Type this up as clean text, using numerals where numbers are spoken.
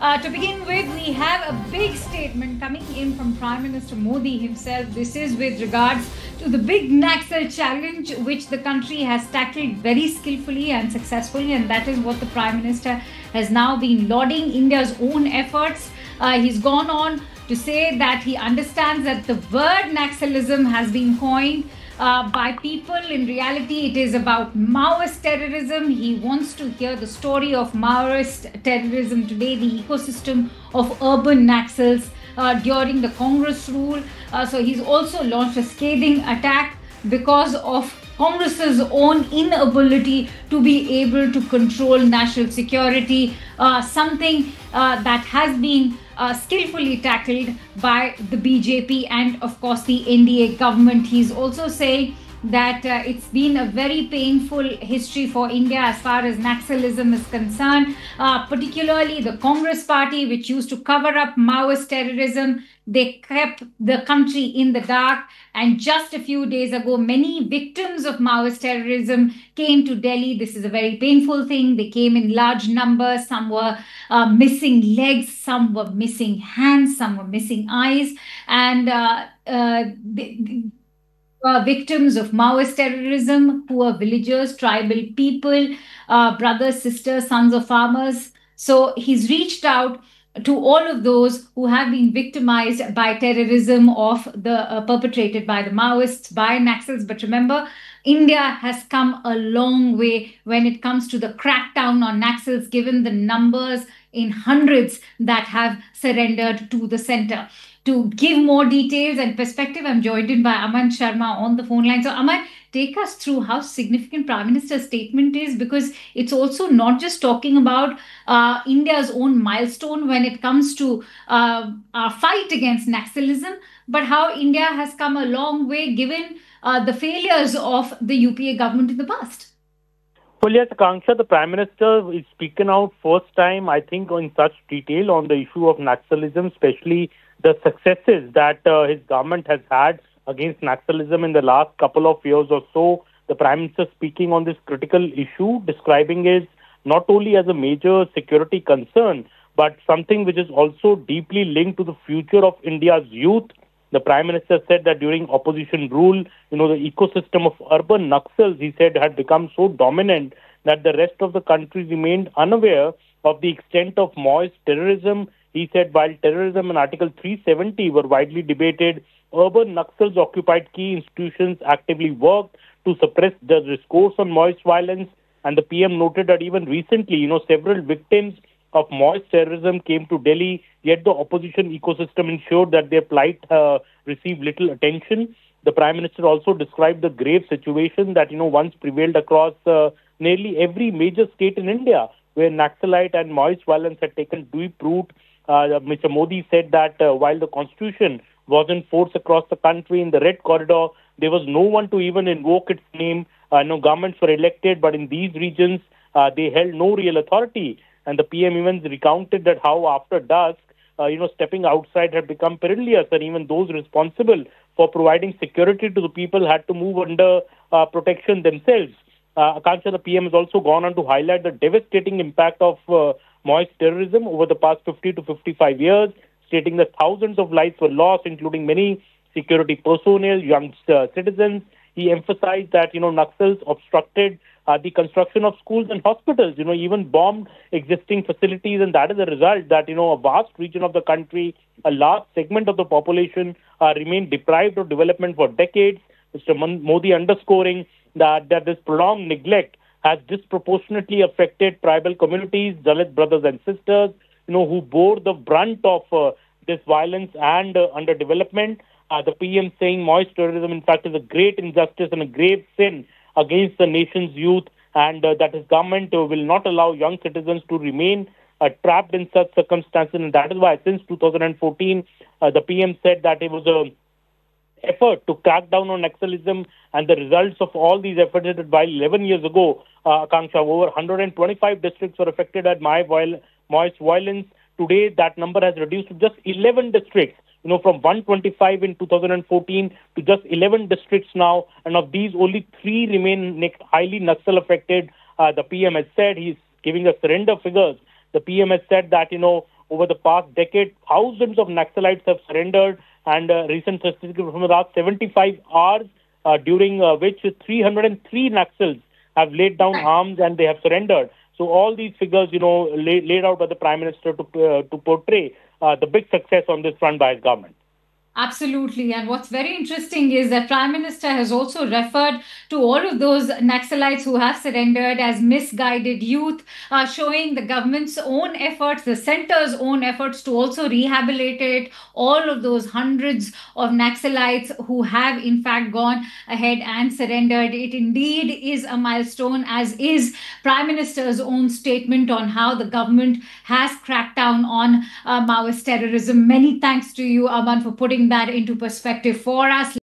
To begin with, we have a big statement coming in from Prime Minister Modi himself. This is with regards to the big Naxal challenge, which the country has tackled very skillfully and successfully, and that is what the Prime Minister has now been lauding India's own efforts. He's gone on to say that he understands that the word Naxalism has been coined by people. In reality, it is about Maoist terrorism. He wants to hear the story of Maoist terrorism today, the ecosystem of urban Naxals during the Congress rule. So he's also launched a scathing attack because of Congress's own inability to be able to control national security, something that has been skillfully tackled by the BJP and, of course, the NDA government. He's also saying that it's been a very painful history for India as far as Naxalism is concerned, particularly the Congress party, which used to cover up Maoist terrorism. They kept the country in the dark. And just a few days ago, many victims of Maoist terrorism came to Delhi. This is a very painful thing. They came in large numbers. Some were missing legs, some were missing hands, some were missing eyes. And victims of Maoist terrorism, poor villagers, tribal people, brothers, sisters, sons of farmers. So he's reached out to all of those who have been victimized by terrorism of the perpetrated by the Maoists, by Naxals. But remember, India has come a long way when it comes to the crackdown on Naxals, given the numbers in hundreds that have surrendered to the center. To give more details and perspective, I'm joined in by Aman Sharma on the phone line. So, Aman, take us through how significant Prime Minister's statement is, because it's also not just talking about India's own milestone when it comes to our fight against Naxalism, but how India has come a long way given the failures of the UPA government in the past. Well, yes, Akanksha, the Prime Minister is speaking out first time, I think, in such detail on the issue of Naxalism, especially the successes that his government has had against Naxalism in the last couple of years or so. The Prime Minister speaking on this critical issue, describing it not only as a major security concern, but something which is also deeply linked to the future of India's youth. The Prime Minister said that during opposition rule, the ecosystem of urban Naxals, he said, had become so dominant that the rest of the country remained unaware of the extent of Maoist terrorism. He said while terrorism and Article 370 were widely debated, urban Naxals occupied key institutions, actively worked to suppress the discourse on Maoist violence. And the PM noted that even recently, several victims of Maoist terrorism came to Delhi, yet the opposition ecosystem ensured that their plight received little attention. The Prime Minister also described the grave situation that, once prevailed across nearly every major state in India, where Naxalite and Maoist violence had taken deep root. Mr. Modi said that while the constitution was in force across the country in the Red Corridor, there was no one to even invoke its name. No governments were elected, but in these regions, they held no real authority. And the PM even recounted that how after dusk, stepping outside had become perilous, and even those responsible for providing security to the people had to move under protection themselves. Akanksha, the PM has also gone on to highlight the devastating impact of Maoist terrorism over the past 50 to 55 years, stating that thousands of lives were lost, including many security personnel, young citizens. He emphasized that, Naxals obstructed the construction of schools and hospitals, even bombed existing facilities. And that is a result that, a vast region of the country, a large segment of the population remained deprived of development for decades. Mr. Modi underscoring that this prolonged neglect has disproportionately affected tribal communities, Dalit brothers and sisters, who bore the brunt of this violence and underdevelopment. The PM saying Maoist terrorism, in fact, is a great injustice and a grave sin against the nation's youth, and that his government will not allow young citizens to remain trapped in such circumstances. And that is why since 2014, the PM said that it was a effort to crack down on Naxalism, and the results of all these efforts is that while 11 years ago, Akanksha, over 125 districts were affected at Maoist violence. Today, that number has reduced to just 11 districts, from 125 in 2014 to just 11 districts now. And of these, only 3 remain highly Naxal affected. The PM has said he's giving us surrender figures. The PM has said that, over the past decade, thousands of Naxalites have surrendered, and recent statistics from the last 75 hours, during which 303 Naxals have laid down arms and they have surrendered. So all these figures, laid out by the Prime Minister to portray the big success on this front by his government. Absolutely. And what's very interesting is that Prime Minister has also referred to all of those Naxalites who have surrendered as misguided youth, showing the government's own efforts, the center's own efforts to also rehabilitate all of those hundreds of Naxalites who have in fact gone ahead and surrendered. It indeed is a milestone, as is Prime Minister's own statement on how the government has cracked down on Maoist terrorism. Many thanks to you, Aman, for putting that into perspective for us.